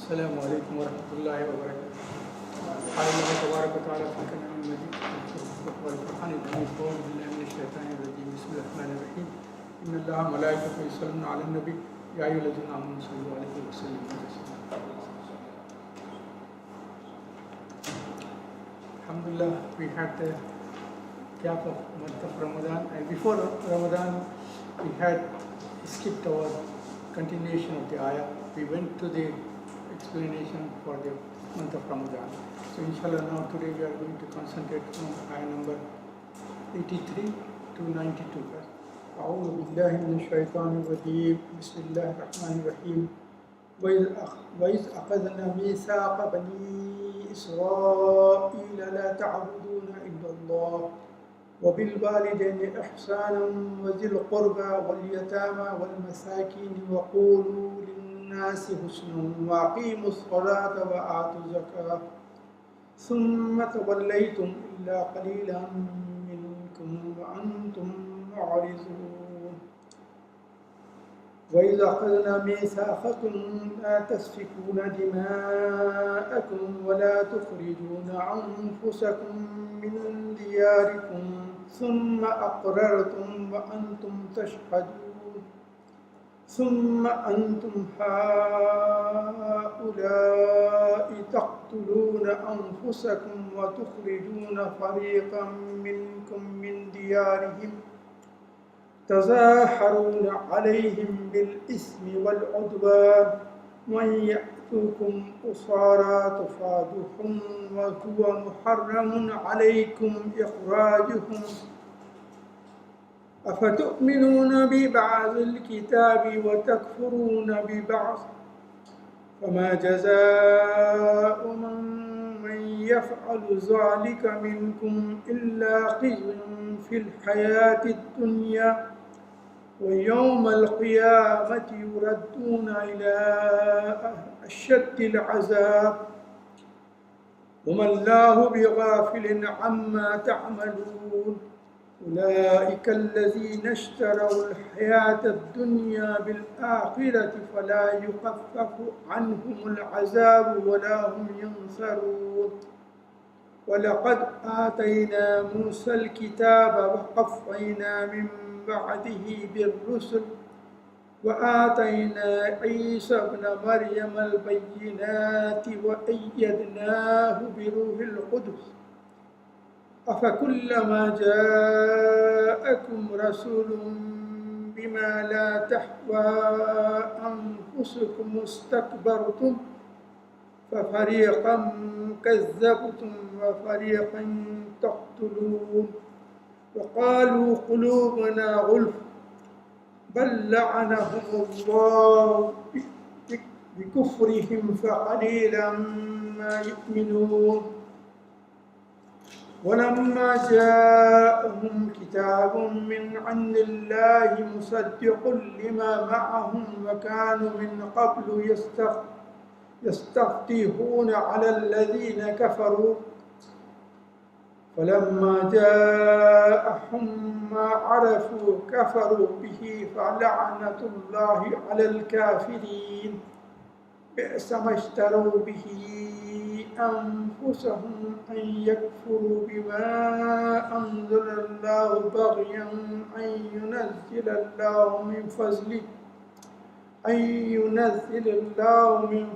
السلام عليكم ورحمة الله وبركاته. قال الله تبارك وتعالى في كلام المجيد والقرآن الحميد أعوذ بالله من الشيطان الرجيم بسم الله الرحمن الرحيم إن الله وملائكته يصلون على النبي يا أيها الذين آمنوا صلوا عليه وسلموا تسليما. Alhamdulillah, we had the gap of month of Ramadan, and before Ramadan we had skipped our continuation of the ayah. We went to the explanation for the month of Ramadan. So inshallah now today we are going to concentrate on ayah number 83 to 92. أعوذ بالله من الشيطان الرجيم بسم الله الرحمن الرحيم وإذ أخذنا ميثاق بني إسرائيل لا تعبدون إلا الله وبالوالدين إحسانا وذي القربى واليتامى والمساكين وقولوا للناس حسنا وأقيموا الصلاة وآتوا الزكاة ثم توليتم إلا قليلا منكم وأنتم معرضون وإذا أخذنا ميثاقكم لا تسفكون دماءكم ولا تخرجون أنفسكم من دياركم ثم أقررتم وأنتم تشهدون ثم أنتم هؤلاء تقتلون أنفسكم وتخرجون فريقا منكم من ديارهم تظاهرون عليهم بالإثم والعدوان وإن يأتوكم أسارى تفادوهم وهو محرم عليكم إخراجهم أفتؤمنون ببعض الكتاب وتكفرون ببعض فما جزاء من يفعل ذلك منكم إلا خزي في الحياة الدنيا ويوم القيامة يردون إلى أشد العذاب وما الله بغافل عما تعملون أولئك الذين اشتروا الحياة الدنيا بالآخرة فلا يخفف عنهم العذاب ولا هم ينصرون ولقد آتينا موسى الكتاب وقفينا من بعده بالرسل وآتينا عيسى ابن مريم البينات وأيدناه بروح القدس أفكلما جاءكم رسول بما لا تحوى أنفسكم استكبرتم ففريقا كذبتم وفريقا تقتلون وقالوا قلوبنا غلف بل لعنهم الله بكفرهم فقليلا ما يؤمنون ولما جاءهم كتاب من عند الله مصدق لما معهم وكانوا من قبل يستفتحون على الذين كفروا فلما جاءهم ما عرفوا كفروا به فلعنة الله على الكافرين بئس ما اشتروا به أنفسهم أن يكفروا بما أنزل الله بغيا أن ينزل الله من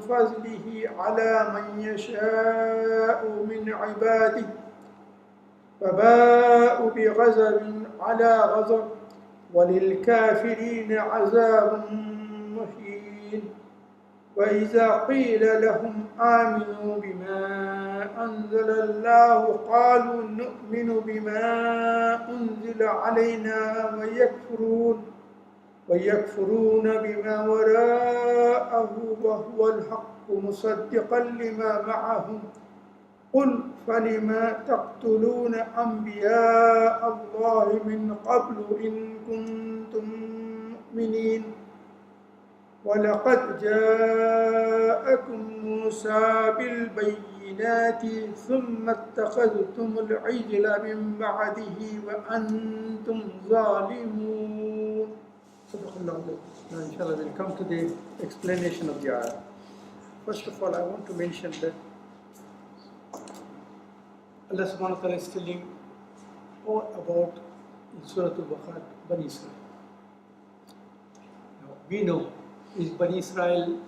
فضله على من يشاء من عباده فباءوا بغضب على غضب وللكافرين عذاب مهين وإذا قيل لهم آمنوا بما أنزل الله قالوا نؤمن بما أنزل علينا ويكفرون بما وراءه وهو الحق مصدقا لما معهم قل فلم تقتلون أنبياء الله من قبل إن كنتم مؤمنين ولقد جاءكم موسى بالبينات ثم اتخذتم العجل من بعده وأنتم ظالمون. Inshallah we'll come to the explanation of the ayah. First of all, I want to mention that Allah subhanahu wa ta'ala is telling all about in Surah Al-Baqarah, Bani Israel. Now, we know, is Bani Israel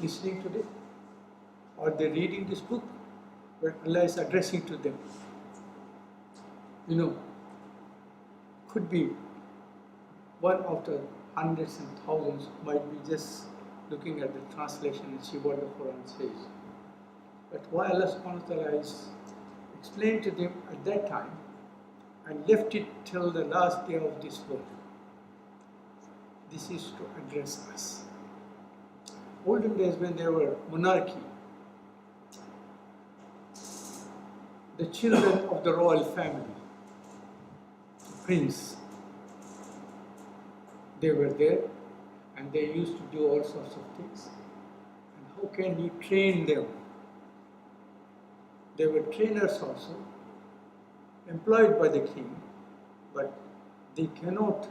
listening today? Are they reading this book where Allah is addressing to them? You know, could be one out of hundreds and thousands might be just looking at the translation and see what the Quran says. But why Allah subhanahu wa ta'ala is explained to them at that time and left it till the last day of this world. This is to address us. Olden days when there were monarchy, the children of the royal family, prince, they were there and they used to do all sorts of things. And how can you train them? They were trainers also, employed by the king, but they cannot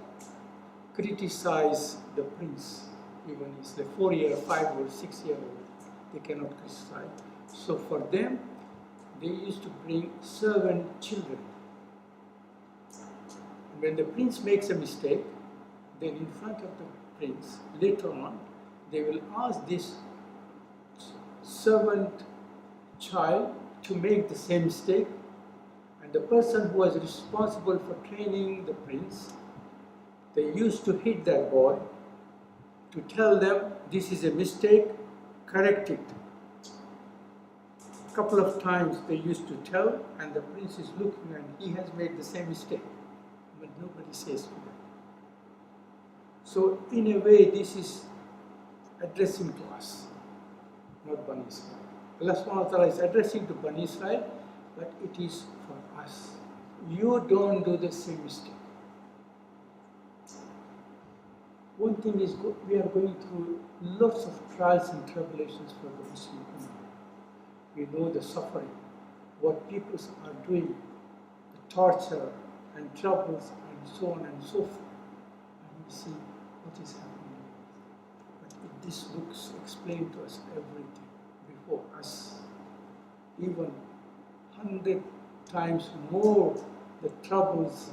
criticize the prince, even if he's a 4-year, 5 or 6-year-old, they cannot criticize. So for them, they used to bring servant children. And when the prince makes a mistake, then in front of the prince, later on, they will ask this servant child to make the same mistake, and the person who was responsible for training the prince, they used to hit that boy to tell them this is a mistake, correct it. A couple of times they used to tell, and the prince is looking and he has made the same mistake, but nobody says to them. So in a way this is addressing to us, not Bani Israel. Allah subhanahu wa ta'ala is addressing to Bani Israel, but it is for us. You don't do the same mistake. One thing is, we are going through lots of trials and tribulations for the Muslim Ummah. We know the suffering, what people are doing, the torture and troubles and so on and so forth. And we see what is happening. But these books explain to us everything before us. Even 100 times more the troubles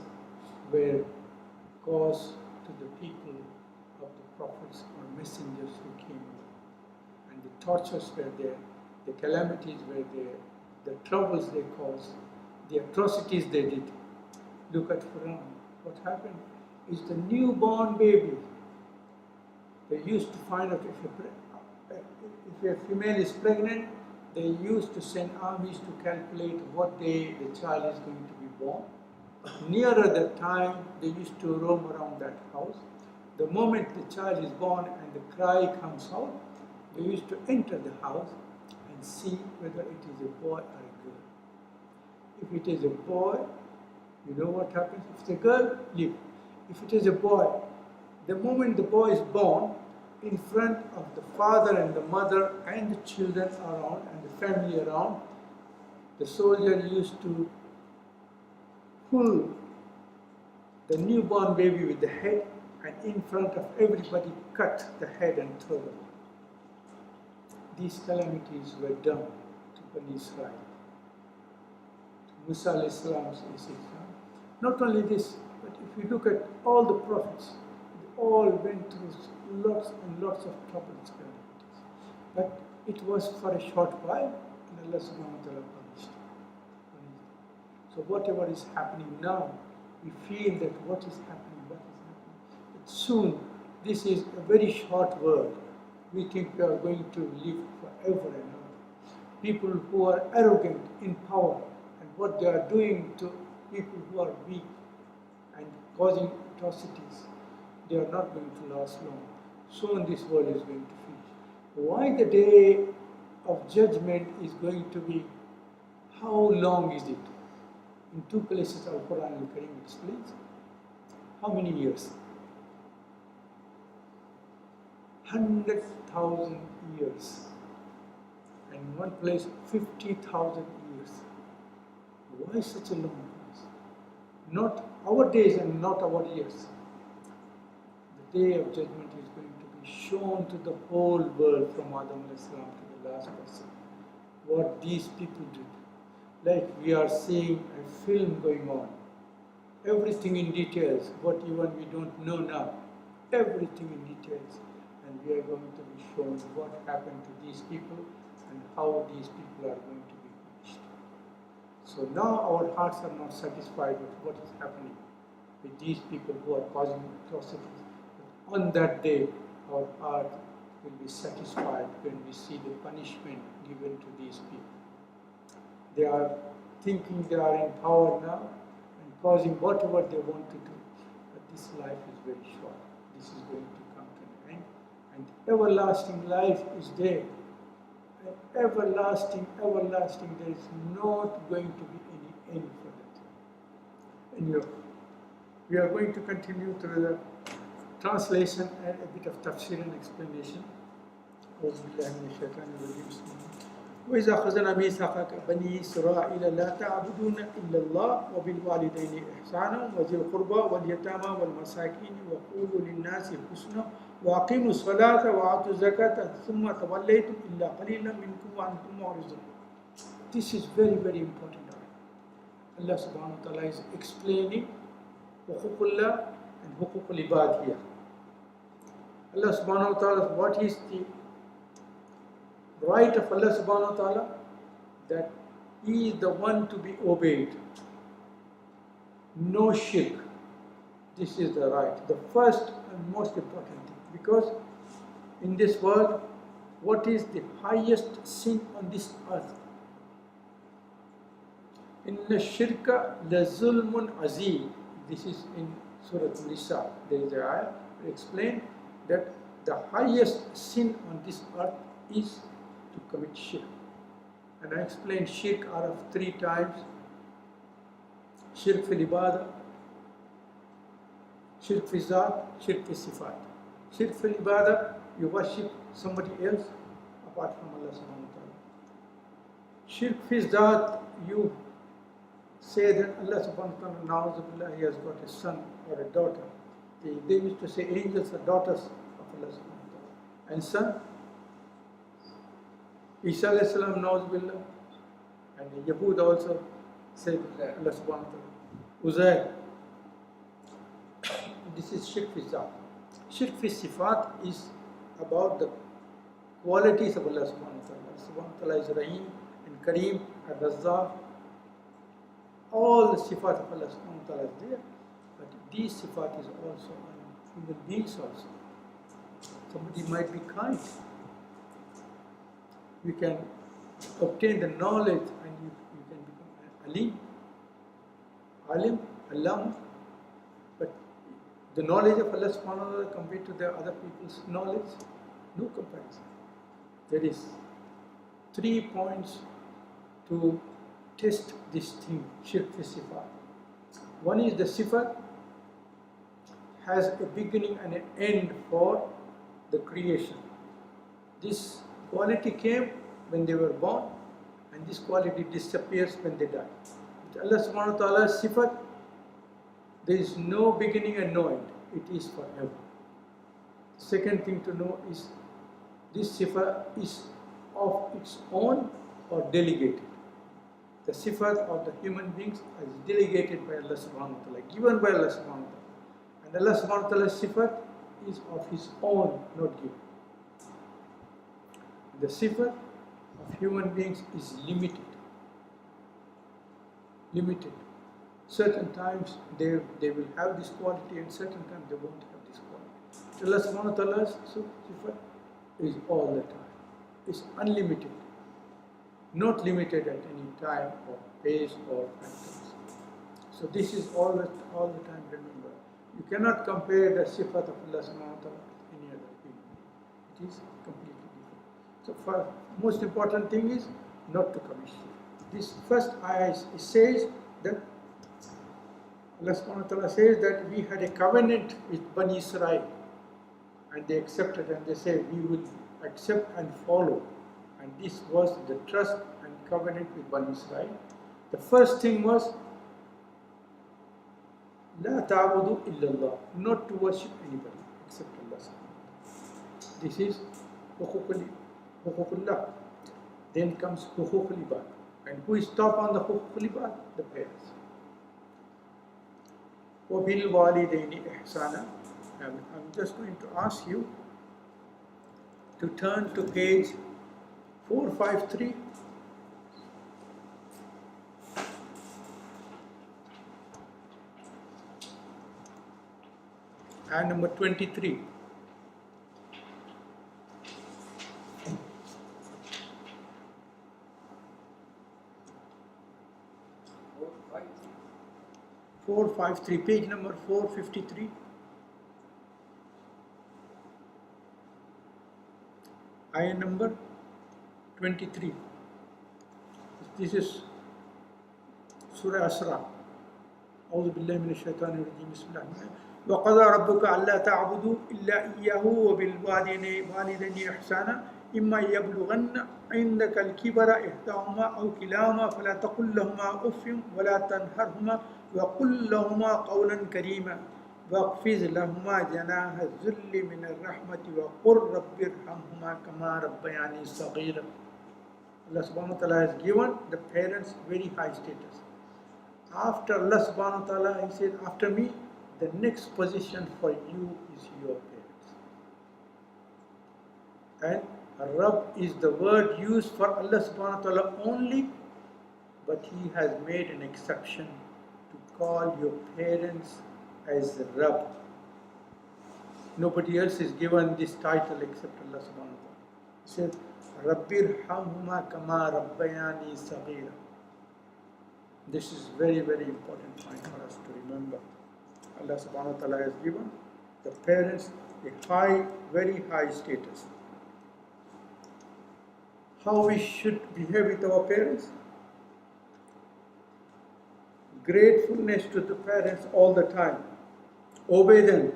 were caused to the people of the prophets or messengers who came. And the tortures were there, the calamities were there, the troubles they caused, the atrocities they did. Look at Qur'an. What happened is the newborn baby. They used to find out if a female is pregnant, they used to send armies to calculate what day the child is going to be born. Nearer the time, they used to roam around that house. The moment the child is born and the cry comes out, they used to enter the house and see whether it is a boy or a girl. If it is a boy, you know what happens? If it's a girl, leave. If it is a boy, the moment the boy is born, in front of the father and the mother and the children around and the family around, the soldier used to pull the newborn baby with the head, and in front of everybody cut the head and throw them. These calamities were done to Bani Israel, to Musa alayhi salam. Not only this, but if you look at all the prophets, they all went through lots and lots of troubles, calamities. But it was for a short while, and Allah subhanahu wa ta'ala punished. So whatever is happening now, we feel that what is happening. But soon, this is a very short world. We think we are going to live forever and ever. People who are arrogant in power and what they are doing to people who are weak and causing atrocities, they are not going to last long. Soon this world is going to finish. Why the day of judgment is going to be, how long is it? In 2 places Al-Quran Al-Karim explains. How many years? 100,000 years. And in one place, 50,000 years. Why such a long place? Not our days and not our years. The day of judgment is going to be shown to the whole world from Adam a.s. to the the last person. What these people did. Like we are seeing a film going on. Everything in details, what even we don't know now. Everything in details. And we are going to be shown what happened to these people and how these people are going to be punished. So now our hearts are not satisfied with what is happening with these people who are causing atrocities. But on that day, our heart will be satisfied when we see the punishment given to these people. They are thinking they are in power now and causing whatever they want to do. But this life is very short. This is going to come to an end. And everlasting life is there. And everlasting, there is not going to be any end for that. And we are going to continue through the translation and a bit of tafsir and explanation. وإذا أخذنا ميثاق بني إسرائيل لا تعبدون إلا الله وبالوالدين إحسانا وذي القربى واليتامى والمساكين وقولوا للناس حسنا وأقيموا الصلاة وآتوا الزكاة ثم توليتم إلا قليلا منكم وأنتم معرضون. This is very, very important. Allah subhanahu wa ta'ala is explaining huququllah and huququl ibad here. Allah subhanahu wa ta'ala, what is the right of Allah subhanahu wa ta'ala? That He is the one to be obeyed. No shirk. This is the right. The first and most important thing. Because in this world, what is the highest sin on this earth? Inna shirka la zulmun azim. This is in Surah Nisa. There is a ayah to explain that the highest sin on this earth is to commit shirk. And I explained shirk out of 3 times. Shirk fil ibadah, shirk fil zat, shirk fil sifat. Shirk fil ibadah, you worship somebody else apart from Allah subhanahu wa ta'ala. Shirk fil zat, you say that Allah subhanahu wa ta'ala, na'uzubillah, He has got a son or a daughter. They used to say angels are daughters of Allah subhanahu wa ta'ala. And son, Isa alayhi salam, na'uzubillah. And Yahud also said Allah subhanahu wa ta'ala. Uzair. This is shirk fi zat. Shirk fi sifat is about the qualities of Allah subhanahu wa ta'ala. Allah subhanahu wa ta'ala is Rahim and Kareem and Razzaq. All the sifat of Allah subhanahu wa ta'ala is there. But these sifat is also on human beings also. Somebody might be kind. You can obtain the knowledge and you can become alim, alam. But the knowledge of Allah subhanahu wa ta'ala compared to the other people's knowledge, no comparison. There is 3 points to test this thing, shirk fi sifat. One is the sifat has a beginning and an end for the creation. This quality came when they were born, and this quality disappears when they die. With Allah subhanahu wa ta'ala's sifat, there is no beginning and no end. It is forever. Second thing to know is this sifat is of its own or delegated. The sifat of the human beings is delegated by Allah subhanahu wa ta'ala, given by Allah subhanahu wa ta'ala. And Allah subhanahu wa ta'ala's sifat is of His own, not given. The sifat of human beings is limited. Limited. Certain times they will have this quality and certain times they won't have this quality. Allah subhanahu wa ta'ala's sifat is all the time. It's unlimited. Not limited at any time or place or factors. So this is all the time, remember. You cannot compare the sifat of Allah subhanahu wa ta'ala with any other human being. It is completely different. So first, most important thing is not to commit shirk. This first ayah it says that Allah subhanahu wa ta'ala says that we had a covenant with Bani Israel and they accepted and they said we will accept and follow. And this was the trust and covenant with Bani Israel. The first thing was La ta'budu illallah, not to worship anybody except Allah. This is huququllah. Then comes huquq al-ibad. And who is top on the huquq al-ibad? The parents. وَبِالْوَالِدَيْنِ إِحْسَانًا. I'm just going to ask you to turn to page 453. And number 23. Page number 453. Ayah number 23. This is Surah Asra. أعوذ بالله من الشيطان الرجيم بسم الله الرحمن الرحيم وقضى ربك ألا تعبدوا إلا إياه وبالوالدين إحسانا إما يبلغن عندك الكبر إحداهما أو كلاهما فلا تقل لهما أف ولا تنهرهما وقل لهما قولا كريما واخفض لهما جناح الذل من الرحمة وقل رب ارحمهما كما ربياني صغيرا. Allah subhanahu wa ta'ala has given the parents very high status. After Allah subhanahu wa ta'ala, He said, after me, the next position for you is your parents. And Rabb is the word used for Allah subhanahu wa ta'ala only, but He has made an exception to call your parents as Rabb. Nobody else is given this title except Allah subhanahu wa ta'ala. He said, Rabbir hamhuma kama rabbayani saghira. This is very, very important point for us to remember. Allah subhanahu wa ta'ala has given the parents a high, very high status. How we should behave with our parents? Gratefulness to the parents all the time. Obey them.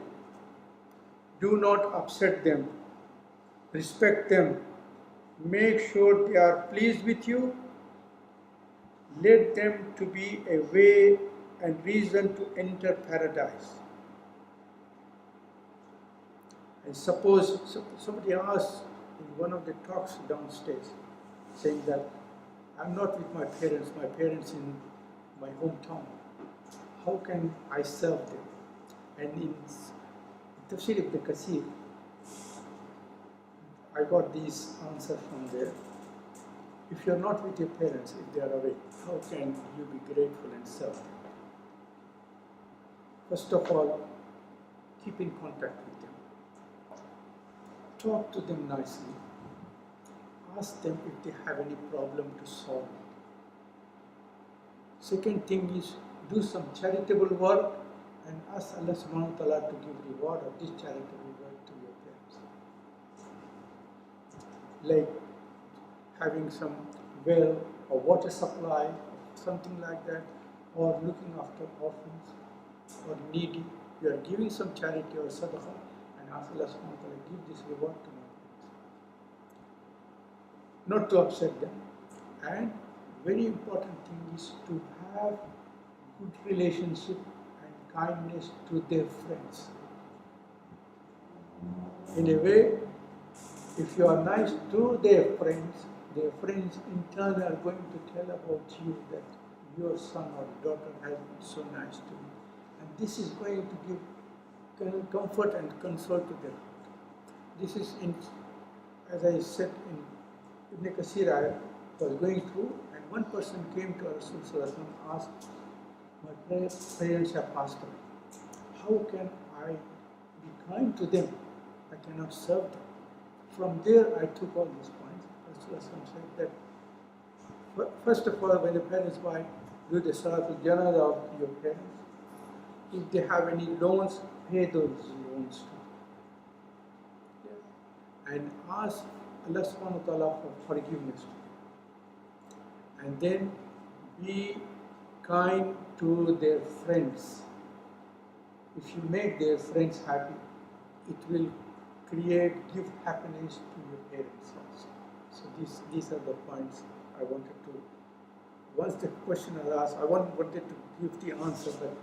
Do not upset them. Respect them. Make sure they are pleased with you. Let them to be a way and reason to enter paradise. And suppose somebody asked in one of the talks downstairs, saying that I'm not with my parents in my hometown. How can I serve them? And in Tafsir ibn Kathir, I got these answers from there. If you're not with your parents, if they are away, how can you be grateful and serve them? First of all, keep in contact with them. Talk to them nicely. Ask them if they have any problem to solve. Second thing is, do some charitable work and ask Allah subhanahu wa ta'ala to give reward of this charitable work to your parents. Like having some well or water supply, something like that, or looking after orphans or needy. You are giving some charity or sadaqah and ask Allah subhanahu wa ta'ala, give this reward to my parents. Not to upset them. And very important thing is to have good relationship and kindness to their friends. In a way, if you are nice to their friends in turn are going to tell about you that your son or daughter has been so nice to you. And this is going to give comfort and console to their heart. This is, as I said in Ibn Kathir, I was going through, and one person came to Rasul Sallallahu Alaihi Wasallam and asked, my parents have passed away. How can I be kind to them? I cannot serve them. From there, I took all these points. Rasul said that, first of all, when the parents buy, do the salatul janazah of your parents. If they have any loans, pay those loans too. Yeah. And ask Allah subhanahu wa ta'ala for forgiveness. And then be kind to their friends. If you make their friends happy, it will give happiness to your parents also. So these are the points I wanted to. Once the question was asked, I wanted to give the answer, but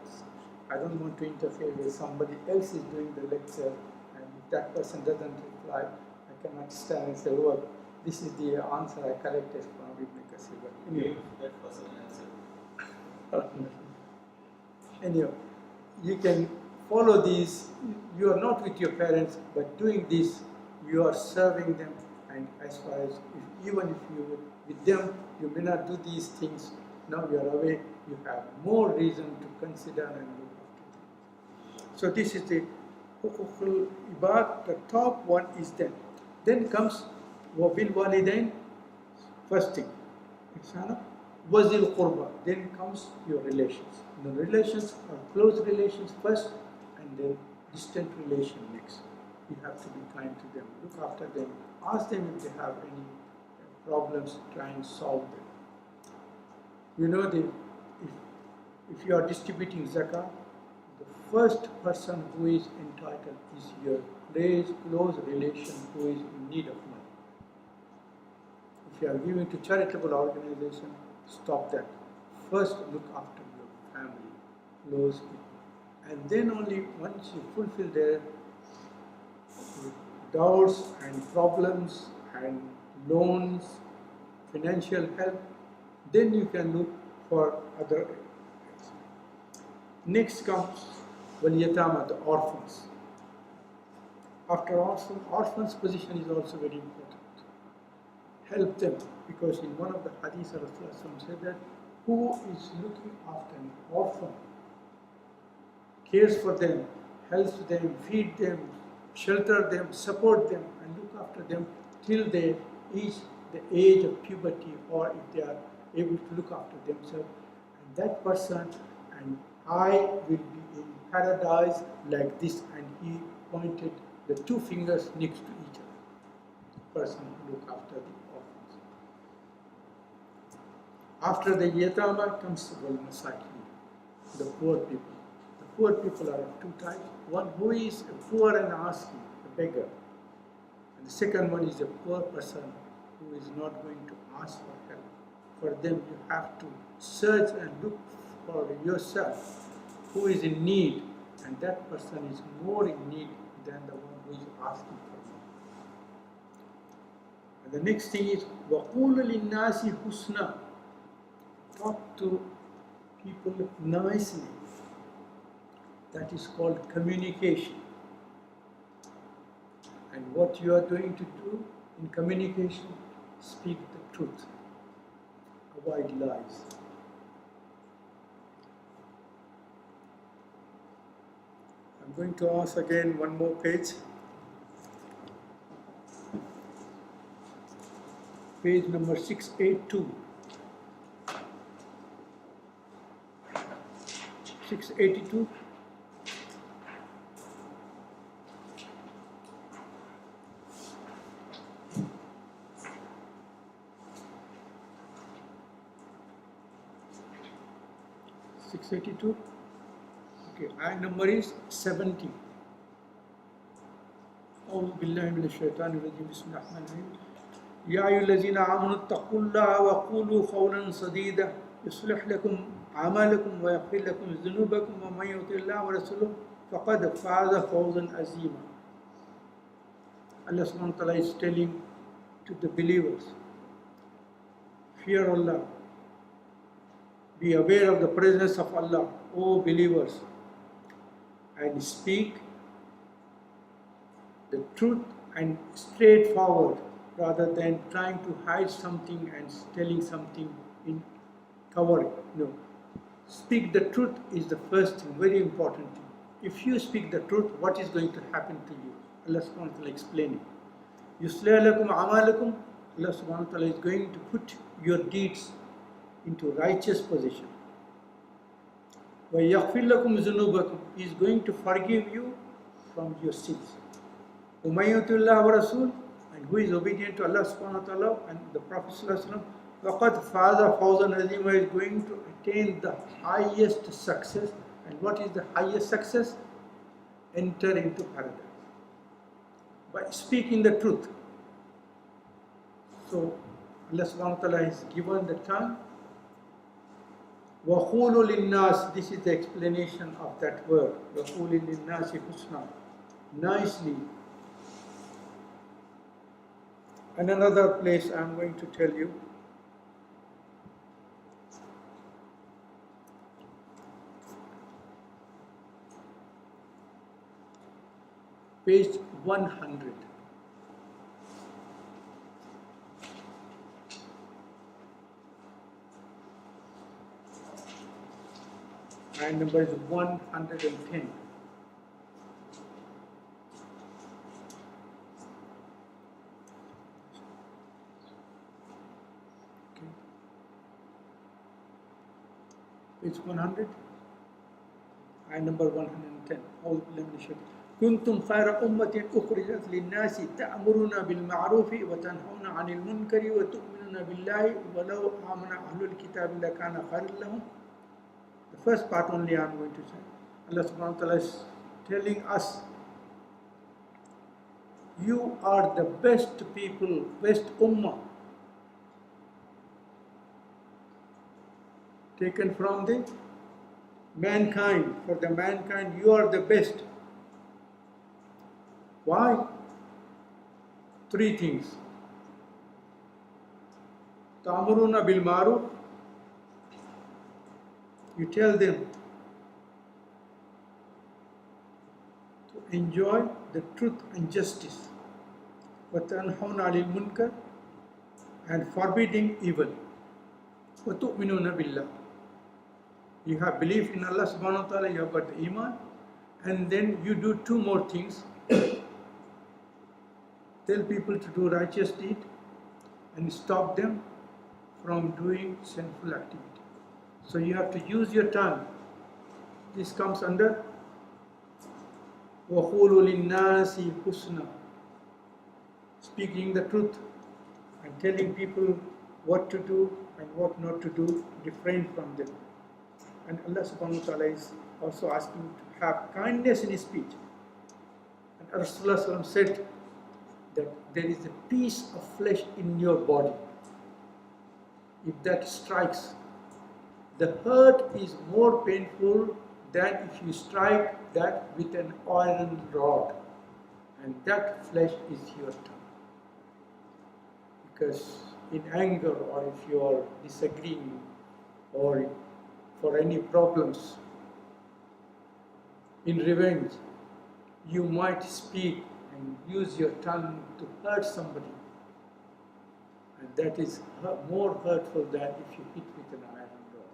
I don't want to interfere with somebody else is doing the lecture, and if that person doesn't reply, I cannot stand and say, well, This is the answer I collected from Ibn Kasir. Anyway. That person answer. Anyhow, you can follow these. You are not with your parents, but doing this, you are serving them. And as far as even if you were with them, you may not do these things. Now you are away. You have more reason to consider and look after them. So this is the hukukul ibad. The top one is them. Then comes wabil walidain. First thing, wazil qurba. Then comes your relations. The relations are close relations first, and then distant relation next. You have to be kind to them, look after them, ask them if they have any problems, try and solve them. You know, if you are distributing zakah, the first person who is entitled is your close relation who is in need of money. If you are giving to charitable organization, stop that. First look after your family, close people. And then only once you fulfill their doubts and problems and loans, financial help, then you can look for other areas. Next comes Waliyatama, the orphans. After orphans' position is also very important. Help them, because in one of the hadiths Rasulullah said that who is looking after an orphan, cares for them, helps them, feed them, shelter them, support them, and look after them till they reach the age of puberty, or if they are able to look after themselves. And that person and I will be in paradise like this. And he pointed the two fingers next to each other. The person who look after the orphans. After the yatama comes the masakin, the poor people. The poor people are of two types. One who is poor and asking, a beggar. And the second one is a poor person who is not going to ask for help. For them you have to search and look for yourself who is in need, and that person is more in need than the one who is asking for help. And the next thing is وَقُولُ لِلنَّاسِ husna. Talk to people nicely. That is called communication. And what you are going to do in communication, speak the truth. Avoid lies. I'm going to ask again one more page. Page number 682. 682. Okay, ayah number is 70. أعوذ بالله من الشيطان الرجيم بسم الله الرحمن الرحيم يا أيها الذين آمنوا اتقوا الله وقولوا قولا سديدا يصلح لكم أعمالكم ويغفر لكم ذنوبكم ومن يطع الله ورسوله فقد فاز فوزا عظيما. Allah subhanahu wa ta'ala is telling to the believers, fear Allah, be aware of the presence of Allah, O believers, and speak the truth and straightforward rather than trying to hide something and telling something in covering. No. Speak the truth is the first thing, very important thing. If you speak the truth, what is going to happen to you? Allah subhanahu wa ta'ala explaining. Yuslih lakum amalakum. Allah subhanahu wa ta'ala is going to put your deeds into righteous position. وَيَغْفِرْ لَكُمْ ذُنُوبَكُمْ. He is going to forgive you from your sins. وَمَن يُطِعِ اللَّهَ وَرَسُولَهُ. And who is obedient to Allah subhanahu wa ta'ala and the Prophet sallallahu alaihi wasallam, فَقَدْ فَازَ فَوْزًا عَظِيمًا, is going to attain the highest success. And what is the highest success? Enter into paradise by speaking the truth. So Allah subhanahu wa ta'ala has given the tongue. وَقُولُوا لِلنَّاسِ. This is the explanation of that word. وَقُولُوا لِلنَّاسِ husna. Nicely. And another place I'm going to tell you. Page 100. And number is 110. Okay. Page 100 and number 110. أعوذ بالله من الشيطان. كنتم خير أمة أخرجت للناس تأمرون بالمعروف وتنهون عن المنكر وتؤمنون بالله ولو آمن أهل الكتاب لكان خيرا لهم. The first part only I am going to say. Allah subhanahu wa ta'ala is telling us, you are the best people, best ummah. Taken from the mankind. For the mankind, you are the best. Why? Three things. Ta'muruna bil ma'ruf. You tell them to enjoy the truth and justice. وَتَنْهَوْنَ عَنِ الْمُنْكَرِ, and forbidding evil. وَتُؤْمِنُونَ بِاللَّهِ. You have belief in Allah subhanahu wa ta'ala, you have got the iman, and then you do two more things. Tell people to do righteous deed and stop them from doing sinful activity. So you have to use your tongue. This comes under وَقُولُوا لِلنَّاسِ حُسْنًا, speaking the truth and telling people what to do and what not to do, refrain from them. And Allah subhanahu wa ta'ala is also asking to have kindness in his speech. And Rasulullah said that there is a piece of flesh in your body. If that strikes, the hurt is more painful than if you strike that with an iron rod. And that flesh is your tongue. Because in anger, or if you are disagreeing, or for any problems, in revenge, you might speak and use your tongue to hurt somebody. And that is more hurtful than if you hit with an iron rod.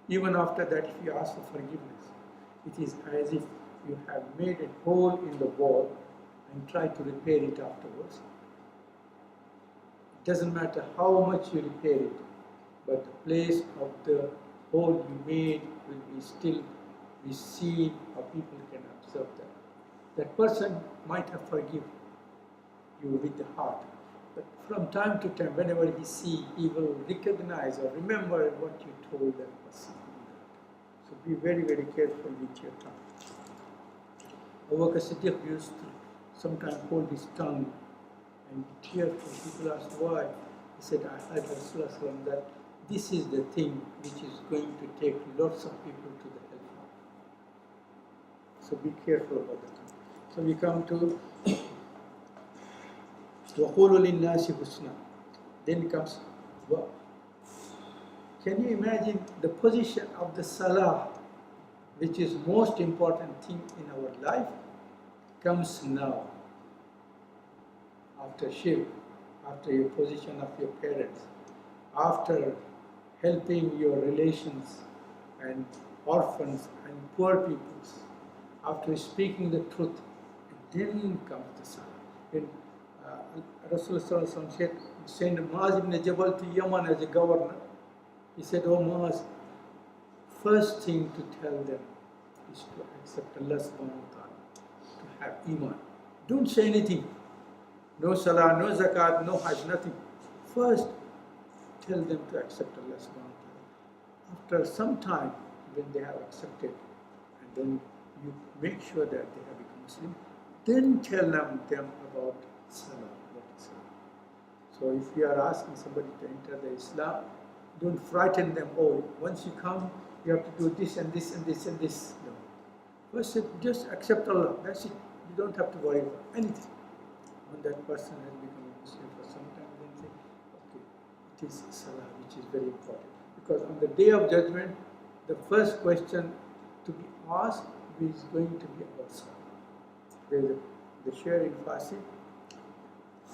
Even after that, if you ask for forgiveness, it is as if you have made a hole in the wall and try to repair it afterwards. It doesn't matter how much you repair it, but the place of the hole you made will be still be seen, or people can observe that. That person might have forgiven you with the heart, but from time to time, whenever he sees, he will recognize or remember what you told that person. So be very, very careful with your tongue. Abu Bakr Siddiq used to sometimes hold his tongue and be tearful. People asked why. He said, I heard Rasulullah that this is the thing which is going to take lots of people to the hellfire. So be careful about the tongue. So we come to وَقُولُوا لِلنَّاسِ حُسْنًا. Then comes what? Can you imagine the position of the salah, which is most important thing in our life, comes now, after shirk, after your position of your parents, after helping your relations and orphans and poor peoples, after speaking the truth, and then comes the salah. When Rasulullah said, send Muaz ibn Jabal to Yemen as a governor, he said, oh Muaz, first thing to tell them is to accept Allah subhanahu wa ta'ala, to have iman. Don't say anything. No salah, no zakat, no hajj, nothing. First, tell them to accept Allah subhanahu wa ta'ala. After some time, when they have accepted, and then you make sure that they have become Muslim, then tell them about salah. What is salah? So if you are asking somebody to enter the Islam, don't frighten them. Oh, once you come, you have to do this and this and this and this. No. First, just accept Allah. That's it. You don't have to worry about anything. When that person has become a It is Salah which is very important. Because on the day of judgment, the first question to be asked is going to be about Salah. There is the share in Farsi.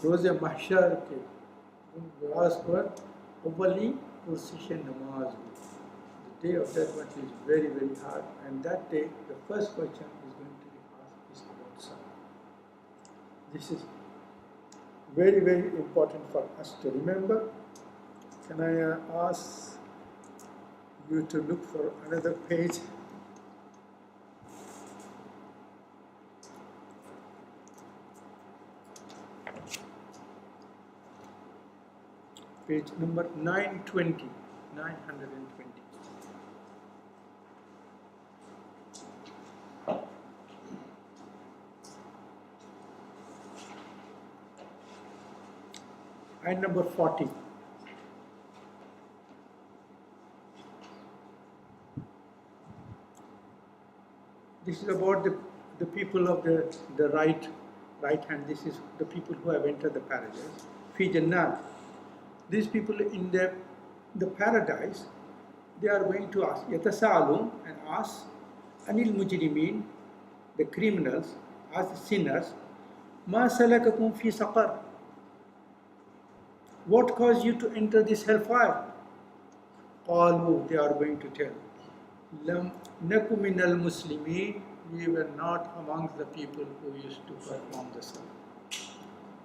रोज़ महशर के व्यास पर अव्वली पुरसिश नमाज भी. The day of judgment is very, very hard, and that day the first question is going to be asked is about Salah. This is very, very important for us to remember. Can I ask you to look for another page? Page number 920, 920. And number 40. This is about the people of the right hand. This is the people who have entered the paradise. Fi Jannat. These people in the paradise, they are going to ask, Yatasa'alun, and ask, Anil Mujrimin, the criminals, ask the sinners, Ma salakakum fi saqar. What caused you to enter this hellfire? Qalu, they are going to tell, Lam naku minal muslimin, we were not amongst the people who used to perform the salah.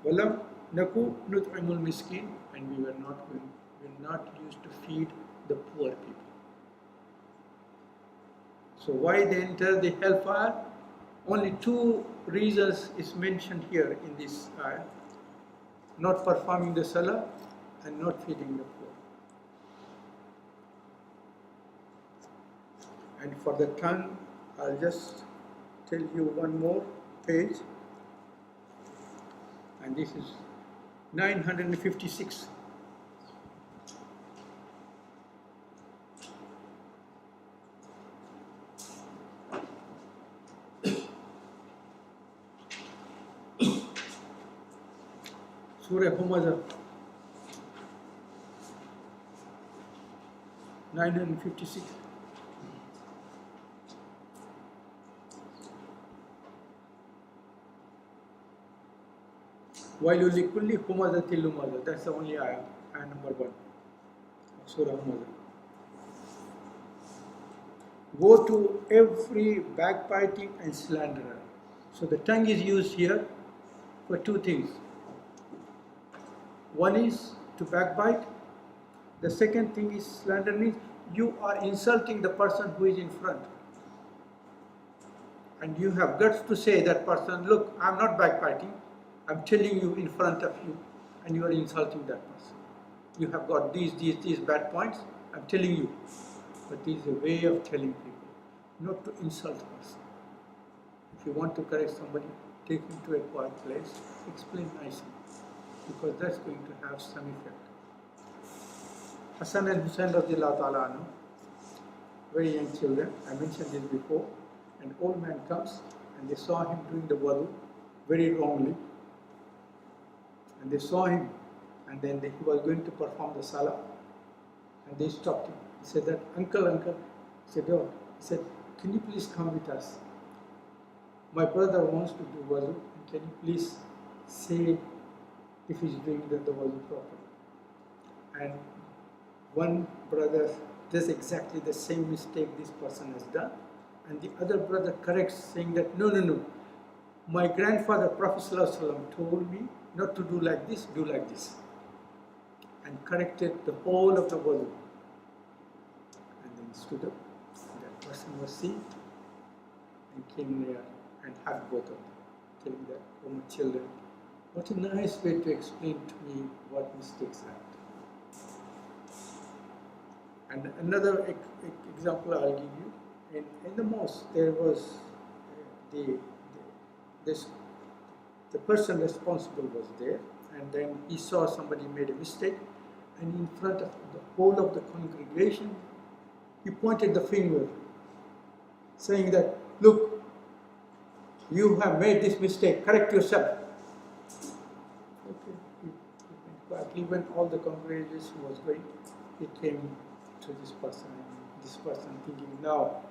Walam naku nut'imul miskin, and we were not used to feed the poor people. So why they enter the hellfire? Only two reasons is mentioned here in this ayah. Not performing the salah and not feeding the poor. And for the tongue, I'll just tell you one more page. And this is 956. Surah Humazah, 956. Wailul likulli humazatil lumazah. That's the only ayah number 1 of Surah Humazah. Woe to every backbiting and slanderer. So the tongue is used here for two things. One is to backbite. The second thing is slander, means you are insulting the person who is in front. And you have guts to say that person, look, I'm not backbiting. I'm telling you in front of you, and you are insulting that person. You have got these bad points. I'm telling you. But this is a way of telling people, not to insult a person. If you want to correct somebody, take him to a quiet place, explain nicely, because that's going to have some effect. Hassan and Hussain radiallahu ta'ala anhu, very young children, I mentioned this before, an old man comes and they saw him doing the wudu very wrongly, and they saw him, and then he was going to perform the salah, and they stopped him. He said that, uncle, he said, oh, he said, can you please come with us? My brother wants to do wudu, can you please say if he's doing the wudu properly? And one brother does exactly the same mistake this person has done, and the other brother corrects, saying that no, my grandfather Prophet ﷺ told me not to do like this, do like this, and corrected the whole of the wudu. And then stood up, and that person was seen and came near and hugged both of them, telling that, oh my children, what a nice way to explain to me what mistakes I have. And another example I'll give you. In the mosque, there was the person responsible was there, and then he saw somebody made a mistake, and in front of the whole of the congregation, he pointed the finger, saying that, look, you have made this mistake, correct yourself. Okay, he went quiet. automatically when all the congregation was going, he came to this person, and this person thinking now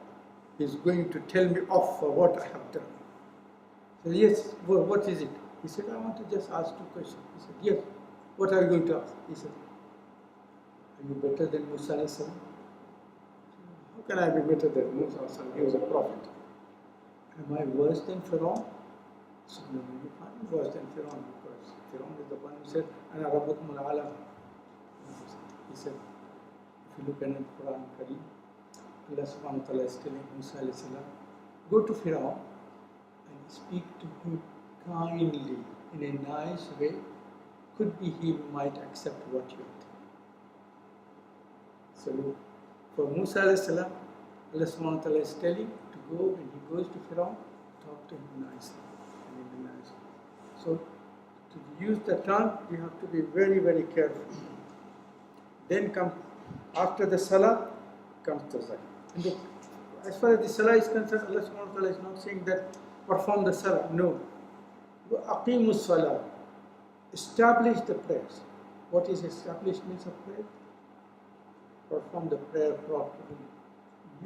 he's going to tell me off for what I have done. So yes, well, what is it? He said, I want to just ask two questions. He said, yes, what are you going to ask? He said, are you better than Musa alayhi salam? How can I be better than Musa alayhi salam? He was a prophet. Am I worse than Pharaoh? He said, no, you can't be worse than Pharaoh because Pharaoh is the one who said, Ana rabbukum al-ala. He said, if you look at the Qur'an Kareem, Allah subhanahu wa ta'ala is telling Musa alayhi salam, go to Pharaoh and speak to him kindly, in a nice way. Could be he might accept what you are telling. So for Musa alayhi salam, Allah subhanahu wa ta'ala is telling to go, when he goes to Pharaoh, talk to him nicely and in a nice way. So to use the tongue, you have to be very, very careful. Then after the salah comes the zakah. And as far as the salah is concerned, Allah subhanahu wa ta'ala is not saying that perform the salah. No. Aqimus salah. Establish the prayers. What is established means of prayer? Perform the prayer properly,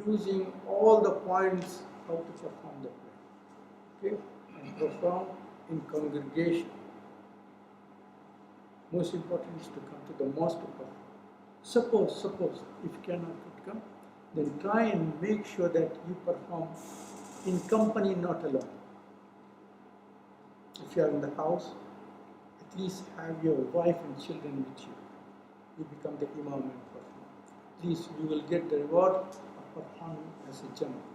using all the points how to perform the prayer. Okay? And perform in congregation. Most important is to come to the mosque to perform. Suppose, if you cannot come, then try and make sure that you perform in company, not alone. If you are in the house, at least have your wife and children with you. You become the imam and perform. At least you will get the reward of performing as a jamaat.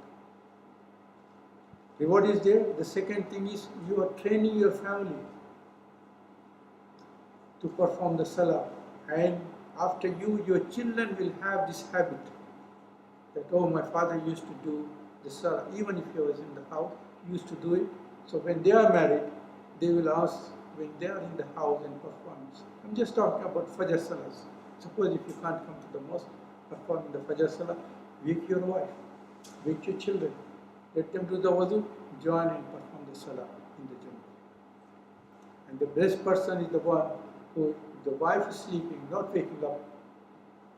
Reward is there. The second thing is you are training your family to perform the salah, and after you, your children will have this habit that, oh, my father used to do the salah, even if he was in the house, he used to do it. So when they are married, they will ask when they are in the house and perform. I'm just talking about Fajr Salahs. Suppose if you can't come to the mosque, perform the Fajr Salah, wake your wife, wake your children, let them do the wudu, join and perform the Salah in the Jummah. And the best person is the one who, the wife is sleeping, not waking up,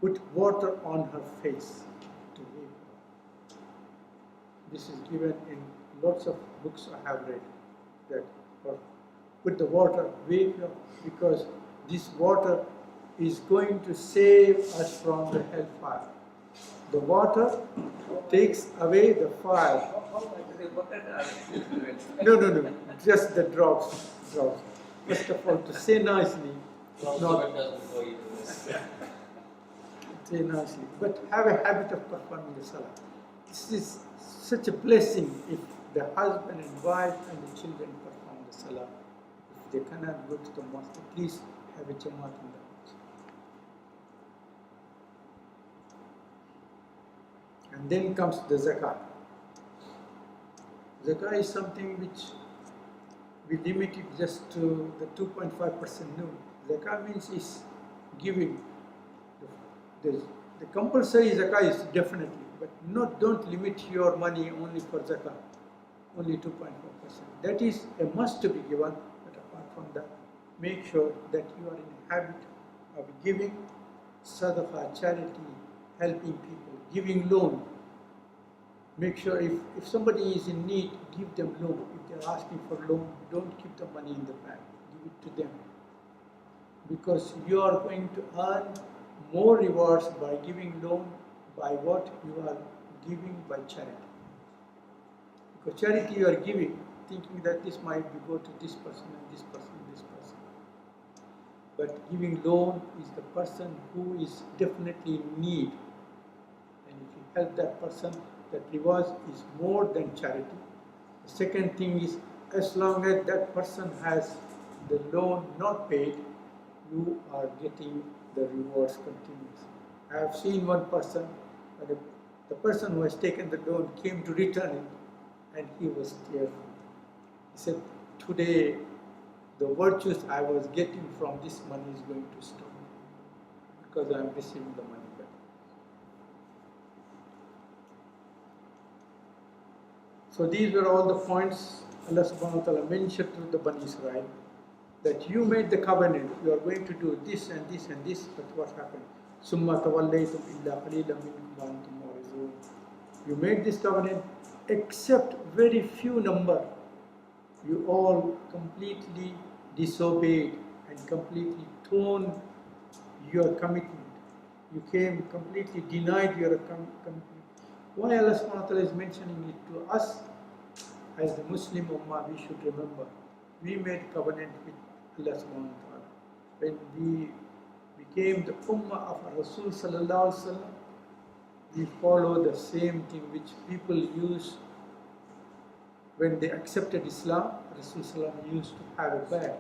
put water on her face to wake her up. This is given in lots of books I have read, that put the water, wake her, because this water is going to save us from the hellfire. The water takes away the fire. No, just the drops. First of all, to say nicely, not say nicely, but have a habit of performing the salah. This is such a blessing if the husband and wife and the children perform the salah. If they cannot go to the mosque, please have a jamaat in the house. And then comes the zakah. Zakah is something which we limit it just to the 2.5%. No, zakah means is giving. The compulsory zakah is definitely, but don't limit your money only for zakah, only 2.5%. That is a must to be given, but apart from that, make sure that you are in a habit of giving sadaqah, charity, helping people, giving loan. Make sure if somebody is in need, give them loan. If they are asking for loan, don't keep the money in the bank. Give it to them. Because you are going to earn more rewards by giving loan by what you are giving by charity. Because charity you are giving, thinking that this might go to this person and this person and this person. But giving loan is the person who is definitely in need. And if you help that person, that reward is more than charity. The second thing is, as long as that person has the loan not paid, you are getting the rewards continuously. I have seen one person, the person who has taken the loan came to return it, and he was tearful. He said, today the virtues I was getting from this money is going to stop because I am receiving the money back. So these were all the points Allah subhanahu wa ta'ala mentioned to the Bani Israel. that you made the covenant, you are going to do this and this and this, but what happened? ثُمَّ تَوَلَّيْتُمْ إِلَّا قَلِيلًا مِنْكُمْ وَأَنْتُمْ مُعْرِضُونَ. You made this covenant, except very few number. You all completely disobeyed and completely torn your commitment. You came completely denied your commitment. Why Allah subhanahu wa ta'ala is mentioning it to us? As the Muslim Ummah, we should remember, we made covenant with Allah subhanahu wa ta'ala. When we became the Ummah of Rasul sallallahu alaihi wasallam, we follow the same thing which people use when they accepted Islam. Rasul sallallahu alaihi wasallam used to have a bag.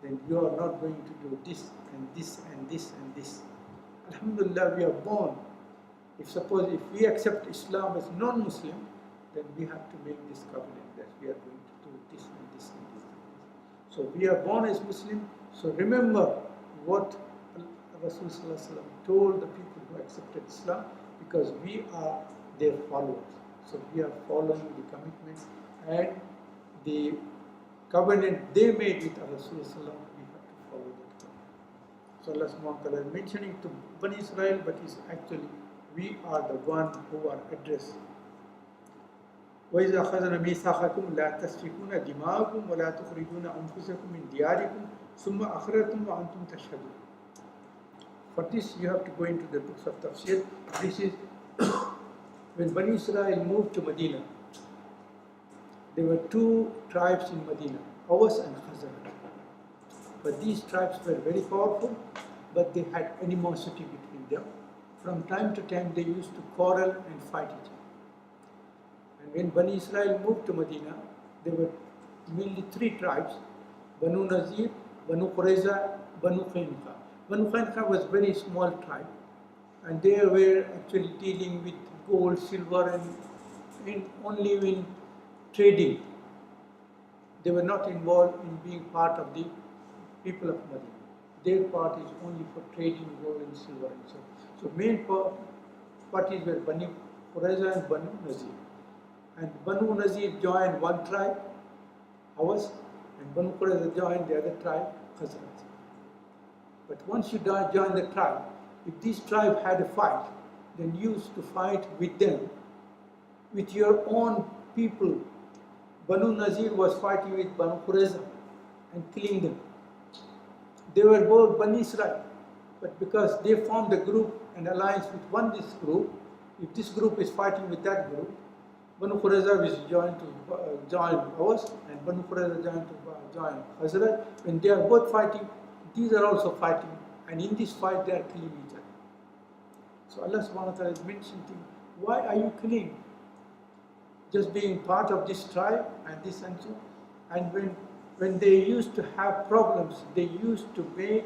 Then you are not going to do this and this and this and this. Alhamdulillah, we are born. If we accept Islam as non-Muslim, then we have to make this covenant that we are going to do this and this and this and this. So we are born as Muslim. So remember what Rasul sallallahu alaihi wasallam told the people who accepted Islam, because we are their followers. So we are following the commitment and the covenant they made with Rasul sallallahu alaihi wasallam. We have to follow that covenant. So Allah subhanahu wa ta'ala is mentioning to Bani Israel, but is actually we are the one who are addressed. وَإِذَا أَخَذْنَا مِيثَاقَكُمْ لَا تَسْفِكُونَ دِمَاءَكُمْ وَلَا تُخْرِجُونَ أَنفُسَكُمْ مِنْ دِيَارِكُمْ ثُمَّ أَخْرَجْتُمْ وَأَنْتُمْ تَشْهَدُونَ. For this you have to go into the books of Tafsir. This is when Bani Israel moved to Medina. There were two tribes in Medina, Awas and Khazraj. But these tribes were very powerful, but they had animosity between them. From time to time they used to quarrel and fight each other. And when Bani Israel moved to Medina, there were mainly three tribes: Banu Nazir, Banu Qurayza, Banu Qaynuqa. Banu Qaynuqa was a very small tribe, and they were actually dealing with gold, silver, and only in trading. They were not involved in being part of the people of Medina. Their part is only for trading gold and silver and so on. So main parties were Banu Qurayza and Banu Nazir. And Banu Nazir joined one tribe, Awas, and Banu Qurayza joined the other tribe, Khazraj. But once you join the tribe, if this tribe had a fight, then you used to fight with them, with your own people. Banu Nazir was fighting with Banu Qurayza and killing them. They were both Bani Israel, but because they formed a group, an alliance with this group, if this group is fighting with that group, Banu Qurayza is joined to join Awas, and Banu Qurayza joined to join Khazraj. When they are both fighting, these are also fighting, and in this fight they are killing each other. So Allah subhanahu wa ta'ala is mentioning, why are you killing? Just being part of this tribe and this and so. And when they used to have problems, they used to make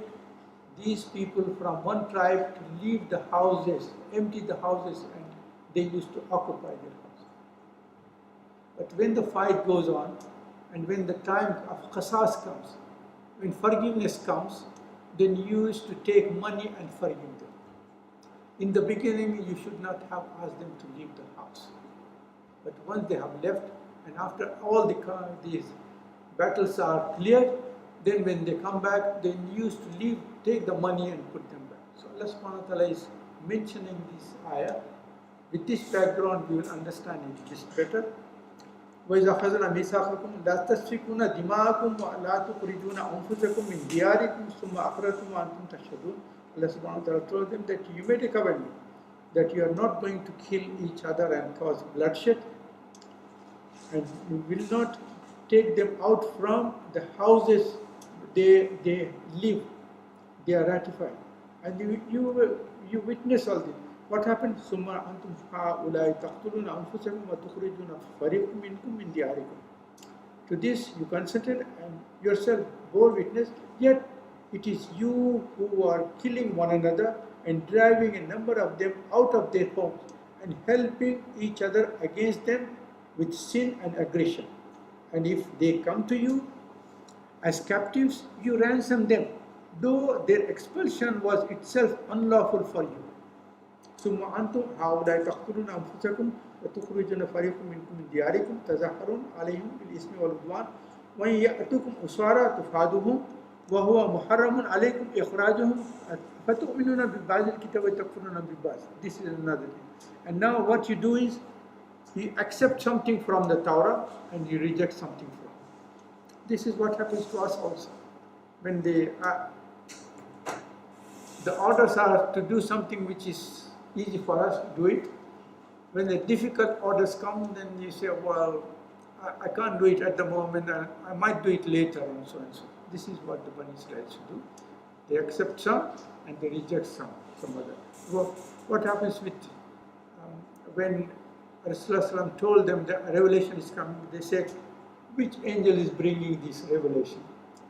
these people from one tribe to leave the houses, empty the houses, and they used to occupy their houses. But when the fight goes on, and when the time of qasas comes, when forgiveness comes, then you used to take money and forgive them. In the beginning, you should not have asked them to leave the house. But once they have left, and after all these battles are cleared, then when they come back, then you used to take the money and put them back. So Allah subhanahu wa ta'ala is mentioning this ayah. With this background, we will understand it just better. وَإِذَا أَخَذْنَا مِيثَاقَكُمْ لَا تَسْفِكُونَ دِمَاءَكُمْ وَلَا تُخْرِجُونَ أَنفُسَكُمْ مِنْ دِيَارِكُمْ ثُمَّ أَخْرَجْتُمْ وَأَنْتُمْ تَشْهَدُونَ. Allah subhanahu wa ta'ala told them that you made a covenant that you are not going to kill each other and cause bloodshed, and you will not take them out from the houses they live, they are ratified. And you witness all this. What happened? ثُمَّ أَنْتُمْ هَؤُلَاءِ تَقْتُلُونَ أَنفُسَكُمْ وَتُخْرِجُونَ فَرِيقٌ مِنْكُمْ مِنْ دِيَارِكُمْ. To this you consented and yourself bore witness, yet it is you who are killing one another and driving a number of them out of their homes and helping each other against them with sin and aggression. And if they come to you as captives, you ransom them, though their expulsion was itself unlawful for you. ثم أنتم هؤلاء تقتلون أنفسكم وتخرجون فريقا منكم من دياركم تظاهرون عليهم بالإثم والعدوان وَإِنْ يَأْتُكُمْ أُسْوَارَى تُفَادُوهُمْ وَهُوَ مُحَرَّمٌ عَلَيْكُمْ إِخْرَاجُهُم فَتُؤْمِنُونَ بِبَعْضِ الْكِتَابِ وَتَكْفُرُونَ بِبَعْضٍ. This is another thing. And now what you do is, you accept something from the Torah and you reject something from it. This is what happens to us also. When the orders are to do something which is easy for us to do it. When the difficult orders come, then you say, well, I can't do it at the moment, and I might do it later, and so and so. This is what the Bani Israel should do. They accept some and they reject some other. Well, what happens with when Rasulullah told them that revelation is coming, they said, which angel is bringing this revelation?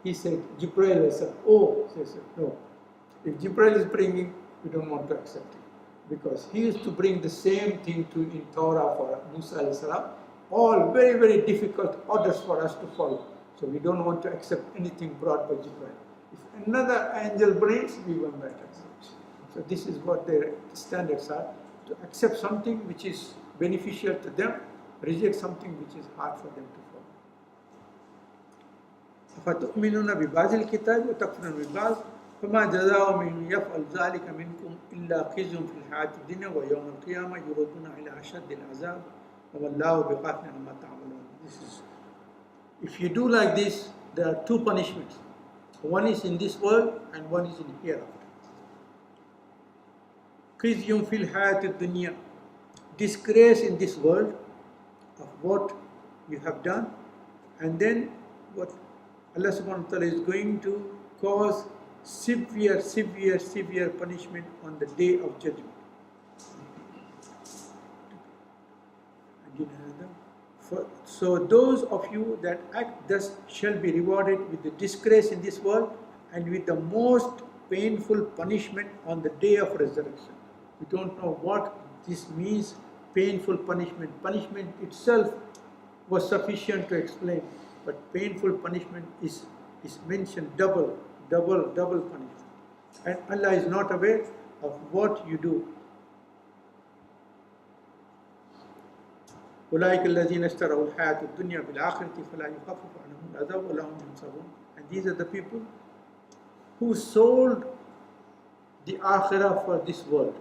He said, Jibreel. Said, oh, they said, no. If Jibreel is bringing, we don't want to accept it. Because he used to bring the same thing in Torah for Musa alayhi salam, all very, very difficult orders for us to follow. So we don't want to accept anything brought by Jibreel. If another angel brings, we will not accept. So this is what their standards are, to accept something which is beneficial to them, reject something which is hard for them to follow. أَفَتُؤْمِنُونَ بِبَعْضِ الْكِتَابِ وَتَكْفُرُونَ بِبَعْضٍ فما جزاء من يفعل ذلك منكم إلا خزي في الحياة الدنيا ويوم القيامة يردون إلى أشد العذاب والله بغافل عما تعملون. This is, if you do like this, there are two punishments. One is in this world and one is in hereafter. خزي في الحياة الدنيا, disgrace in this world of what you have done, and then what Allah subhanahu wa ta'ala is going to cause severe punishment on the day of judgment. So those of you that act thus shall be rewarded with the disgrace in this world and with the most painful punishment on the day of resurrection. We don't know what this means, painful punishment. Punishment itself was sufficient to explain, but painful punishment is mentioned double punishment. And Allah is not aware of what you do. أولئك الذين اشتروا الحياة الدنيا بالآخرة فلا يخفف عنهم العذاب ولا هم ينصرون. And these are the people who sold the akhirah for this world.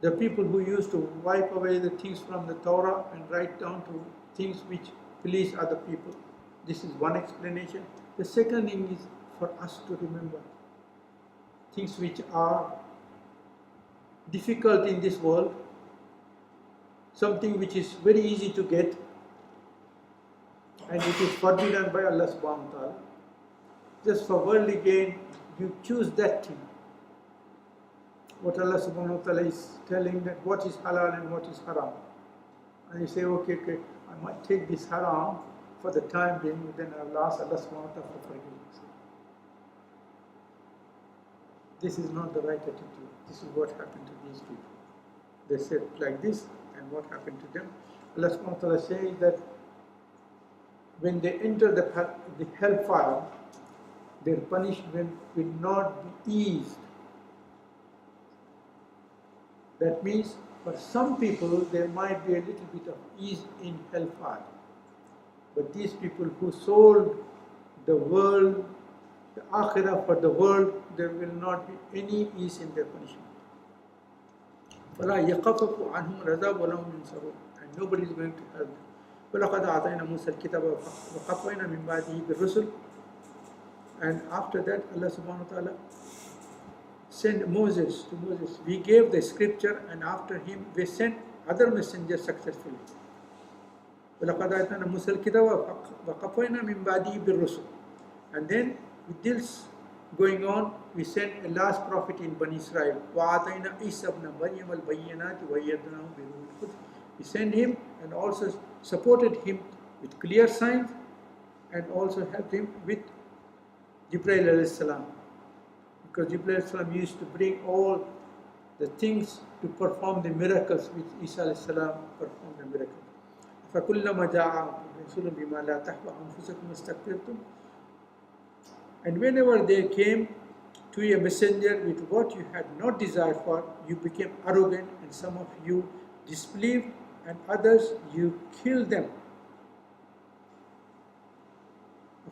The people who used to wipe away the things from the Torah and write down to things which please other people. This is one explanation. The second thing is for us to remember things which are difficult in this world, something which is very easy to get and it is forbidden by Allah subhanahu wa ta'ala. Just for worldly gain, you choose that thing. What Allah subhanahu wa ta'ala is telling, that what is halal and what is haram. And you say, okay, I might take this haram for the time being, then I'll ask Allah subhanahu wa ta'ala for forgiveness. This is not the right attitude. This is what happened to these people. They said like this, and what happened to them? Allah subhanahu wa ta'ala says that when they enter the hellfire, their punishment will not be eased. That means for some people there might be a little bit of ease in hellfire. But these people who sold the world, the akhirah for the world, there will not be any ease in their punishment. فَلَا يَقَفَفُ عَنْهُمْ رَزَابُ وَلَهُمْ يُنْصَرُونَ. And nobody is going to help them. وَلَقَدْ أَعْطَيْنَا مُوسَى الْكِتَابَ وَقَفَّيْنَا مِنْ بَعْدِهِ بِالرُّسُلِ. And after that, Allah subhanahu wa ta'ala sent Moses to Moses. We gave the scripture, and after him we sent other messengers successfully. وَلَقَدْ أَعْطَيْنَا مُوسَى الْكِتَابَ وَقَفَّيْنَا مِنْ بَعْدِهِ بِالرُّسُلِ. And then with this going on, we sent a last prophet in Bani Israel. وَعَطَيْنَا عِيسَى ابْنَ مَرْيَمَ الْبَيِّنَاتِ وَأَيَّدْنَاهُ بِرُوحِ الْقُدُسِ. We sent him and also supported him with clear signs and also helped him with Jibreel alayhi salam. Because Jibreel alayhi salam used to bring all the things to perform the miracles which Isa alayhi salam performed the miracle. فَكُلَّمَا جَاءَكُمْ رَسُولٌ بِمَا لَا تَهْوَى أَنفُسُكُمُ اسْتَكْبَرْتُمْ. And whenever they came to a messenger with what you had not desired for, you became arrogant, and some of you disbelieved, and others you killed them.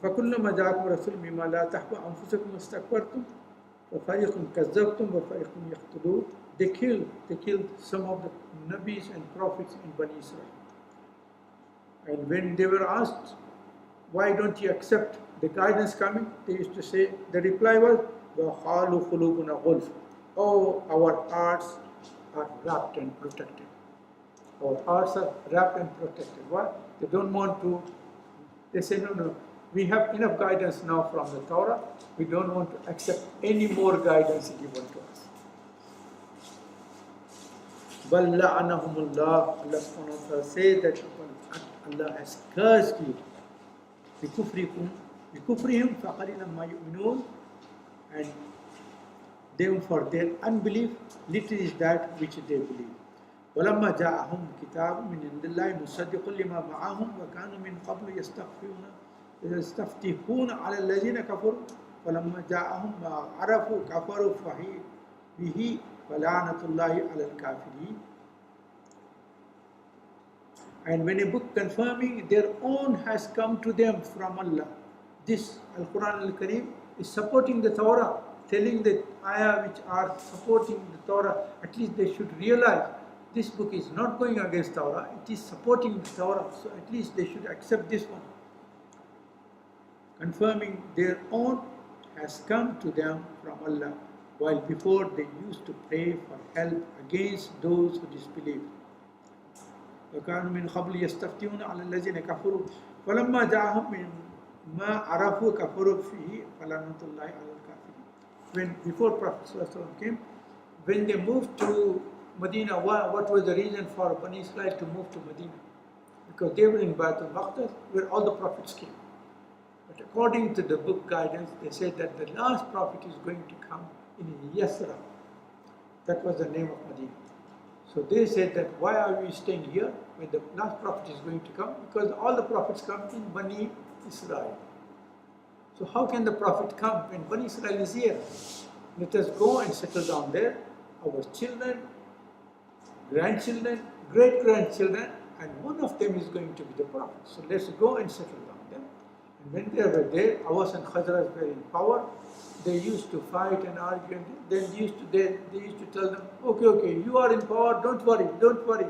فَكُلَّمَا جَاءَكُمْ رَسُولٌ بِمَا لَا تَهْوَىٰ أَنفُسُكُمُ اسْتَكْبَرْتُمْ وَفَرِيقٌ كَذَّبْتُمْ وَفَرِيقٌ يَقْتُلُونَ. They killed some of the Nabis and Prophets in Bani Israel. And when they were asked, why don't you accept the guidance coming? They used to say, the reply was, وَقَالُوا قُلُوبُنَا غُلْفٌ. Oh, our hearts are wrapped and protected. Our hearts are wrapped and protected. Why? They don't want to. They say, no, we have enough guidance now from the Torah. We don't want to accept any more guidance given to us. بَلْ لَعَنَهُمُ اللَّهُ. Allah subhanahu wa ta'ala says that Allah has cursed you. بِكُفْرِهِمْ فَقَلِيلًا مَا يُؤْمِنُونَ. And them for their unbelief, little is that which they believe. وَلَمَّا جَاءَهُمْ كِتَابٌ مِّنْ عِندِ اللَّهِ مُصَدِّقٌ لِمَا مَعَهُمْ وَكَانُوا مِنْ قَبْلُ يَسْتَفْتِحُونَ عَلَى الَّذِينَ كَفَرُوا فَلَمَّا جَاءَهُم مَّا عَرَفُوا كَفَرُوا بِهِ فَلَعْنَةُ اللَّهِ عَلَى الْكَافِرِينَ. And when a book confirming their own has come to them from Allah, this Al-Qur'an Al-Kareem is supporting the Torah, telling the ayah which are supporting the Torah, at least they should realize this book is not going against Torah, it is supporting the Torah, so at least they should accept this one. Confirming their own has come to them from Allah, while before they used to pray for help against those who disbelieve. وَكَانُوا مِنْ قَبْلِ يَسْتَفْتِحُونَ عَلَى الَّذِينَ كَفَرُوا فَلَمَّا جَاءَهُم مَّا عَرَفُوا كَفَرُوا فِيهِ فَلَعْنَةُ اللَّهِ عَلَى الْكَافِرِينَ. When before Prophet ﷺ came, when they moved to Medina, what was the reason for Bani Israel to move to Medina? Because they were in Baitul Maqdis, where all the prophets came. But according to the book guidance, they said that the last prophet is going to come in Yasra. That was the name of Medina. So they said that why are we staying here when the last prophet is going to come? Because all the prophets come in Bani Israel. So how can the prophet come when Bani Israel is here? Let us go and settle down there. Our children, grandchildren, great-grandchildren, and one of them is going to be the prophet. So let's go and settle down there. And when they were there, Awas and Khazraj were in power. They used to fight and argue, and then they used to tell them, okay, you are in power, don't worry.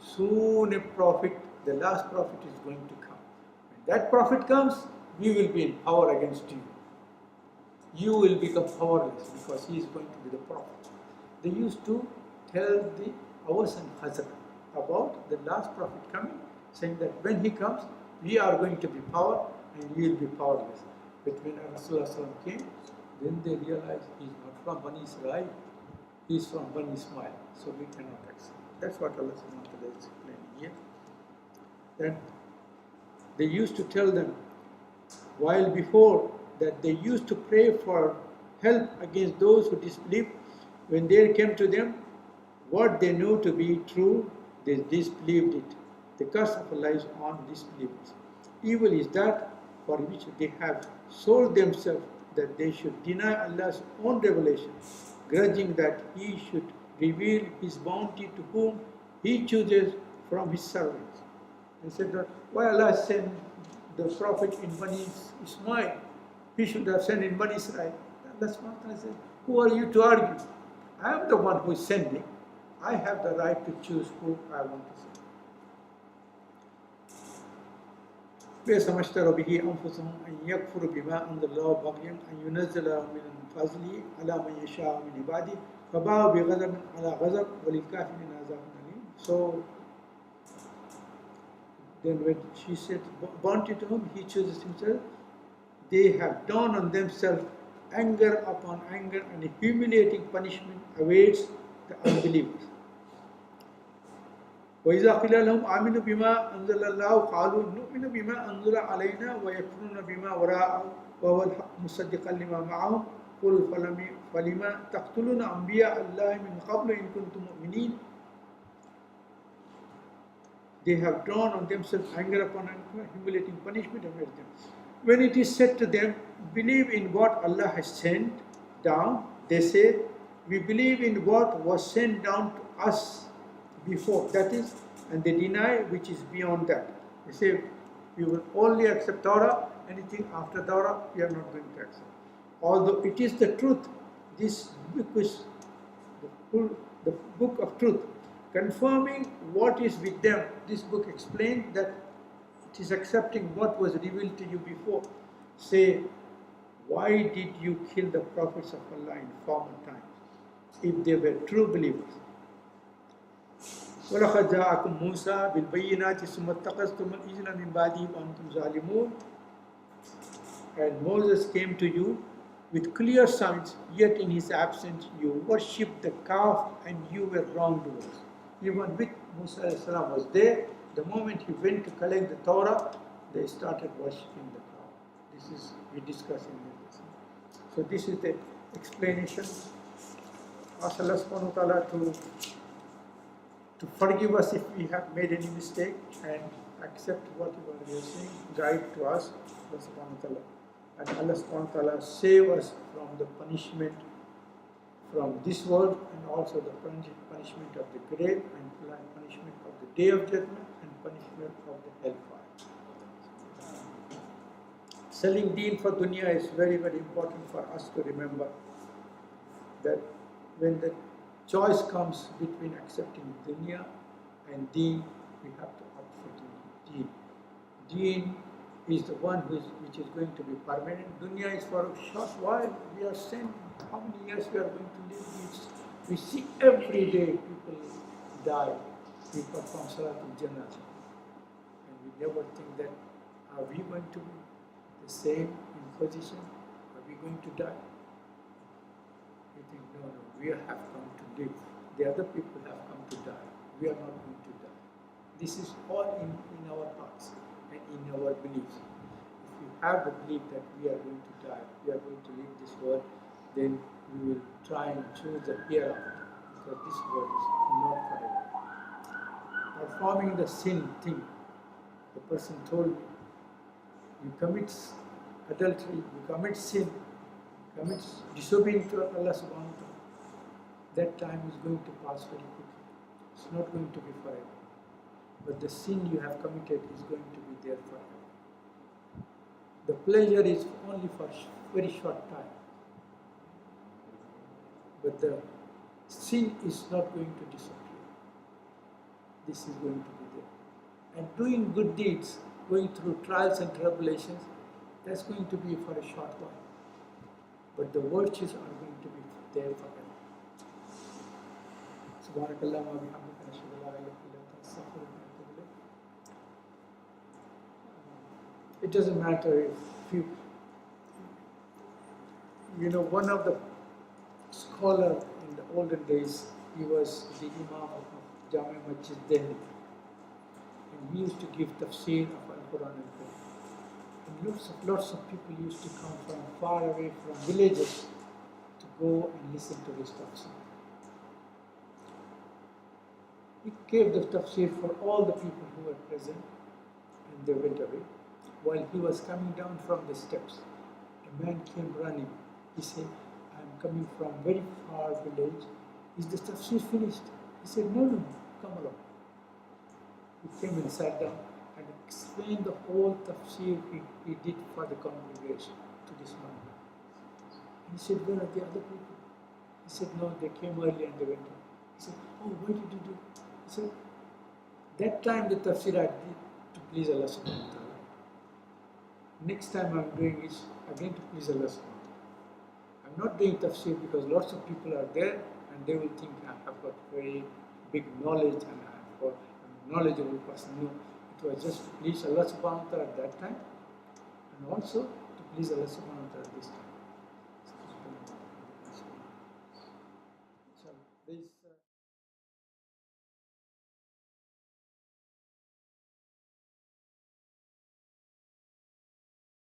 Soon a prophet, the last prophet is going to come. When that prophet comes, we will be in power against you. You will become powerless because he is going to be the prophet. They used to tell the Awas and Khazraj about the last prophet coming, saying that when he comes, we are going to be power and you will be powerless. But when Rasulullah came, then they realized he is not from Bani Israel, he is from Bani Ismail, so we cannot accept. That's what Allah is explaining here. Then they used to tell them, while before that they used to pray for help against those who disbelieved, when there came to them what they knew to be true, they disbelieved it. The curse of Allah is on disbelievers. Evil is that for which they have sold themselves, that they should deny Allah's own revelation, grudging that He should reveal His bounty to whom He chooses from His servants. They said that why Allah sent the Prophet in Bani Ismail, He should have sent in Bani Israel. Allah said, who are you to argue? I am the one who is sending. I have the right to choose who I want to send. بئس ما اشتروا به أنفسهم أن يكفروا بما أنزل الله بغيا أن ينزل من فضله على من يشاء من عباده فباءوا بغضب على غضب وللكافرين عذاب أليم. So then when she said bounty to whom he chooses himself, they have dawned on themselves anger upon anger, and a humiliating punishment awaits the unbelievers. وَإِذَا قِيلَ لَهُمْ آمِنُوا بِمَا أَنزَلَ اللَّهُ قَالُوا نُؤْمِنُ بِمَا أَنزَلَ عَلَيْنَا وَيَكْفُرُونَ بِمَا وَرَاءَهُ وَهُوَ الْحَقُّ مُصَدِّقًا لِمَا مَعَهُمْ قُلْ فَلِمَ تَقْتُلُونَ أَنْبِيَاءَ اللَّهِ مِنْ قَبْلُ إِن كُنتُم مُؤْمِنِينَ. They have drawn on themselves anger upon anger, humiliating punishment awaits them. When it is said to them, believe in what Allah has sent down, they say, we believe in what was sent down to us before, that is, and they deny which is beyond that. They say, we will only accept Torah anything after Dawra, we are not going to accept. Although it is the truth, this book is the book of truth, confirming what is with them. This book explained that it is accepting what was revealed to you before. Say, why did you kill the prophets of Allah in former times, if they were true believers? وَلَقَدْ جَاءَكُمْ مُوسَى بِالْبَيِّنَاتِ ثُمَّ اتَّخَذْتُمُ الْعِجْلَ مِنْ بَعْدِهِ وَأَنْتُمْ ظَالِمُونَ. And Moses came to you with clear signs, yet in his absence you worshipped the calf and you were wrongdoers. Even with Musa was there, the moment he went to collect the Torah, they started worshipping the calf. This is, we discuss in this. So this is the explanation. Ask Allah subhanahu wa ta'ala to forgive us if we have made any mistake and accept whatever we are saying, guide to us, Allah subhanahu wa ta'ala. And Allah subhanahu wa ta'ala save us from the punishment from this world and also the punishment of the grave and punishment of the day of judgment and punishment of the hellfire. Selling deen for dunya is very, very important for us to remember that when the choice comes between accepting dunya and deen, we have to opt for deen. Deen is the one which is going to be permanent. Dunya is for a short while. We are sent. How many years we are going to live? We see every day people die. We perform Salat al-Janazah. And we never think that, are we going to be the same in position? Are we going to die? We think, no, we have come to live. The other people have come to die. We are not going to die. This is all in our hearts and in our beliefs. If we have the belief that we are going to die, we are going to leave this world, then we will try and choose the hereafter, because this world is not forever. Performing the sin thing, the person told me, you commit adultery, you commit sin, commit disobedience to Allah subhanahu wa ta'ala, that time is going to pass very quickly. It's not going to be forever. But the sin you have committed is going to be there forever. The pleasure is only for a very short time. But the sin is not going to disappear. This is going to be there. And doing good deeds, going through trials and tribulations, that's going to be for a short while. But the virtues are going to be there forever. Subhanakallah wa bihamdika nashhadu an la ilaha illa anta astaghfiruka wa atubu ilayk. It doesn't matter if you know, one of the scholars in the olden days, he was the Imam of Jami Masjid Delhi. And he used to give tafsir of Al-Quran al-Karim. And lots of people used to come from far away from villages to go and listen to his tafsir. He gave the tafsir for all the people who were present, and they went away. While he was coming down from the steps, a man came running. He said, I am coming from very far village. Is the tafsir finished? He said, no, come along. He came and sat down and explained the whole tafsir he did for the congregation to this man. And he said, where are the other people? He said, no, they came early and they went on. He said, oh, why did you do? He said, that time the tafsir I did to please Allah subhanahu wa ta'ala. Next time I'm doing is again to please Allah subhanahu wa ta'ala. I'm not doing tafsir because lots of people are there and they will think I have got very big knowledge and I'm a knowledgeable person. No, it was just to please Allah subhanahu wa ta'ala at that time and also to please Allah subhanahu wa ta'ala this time. So, there is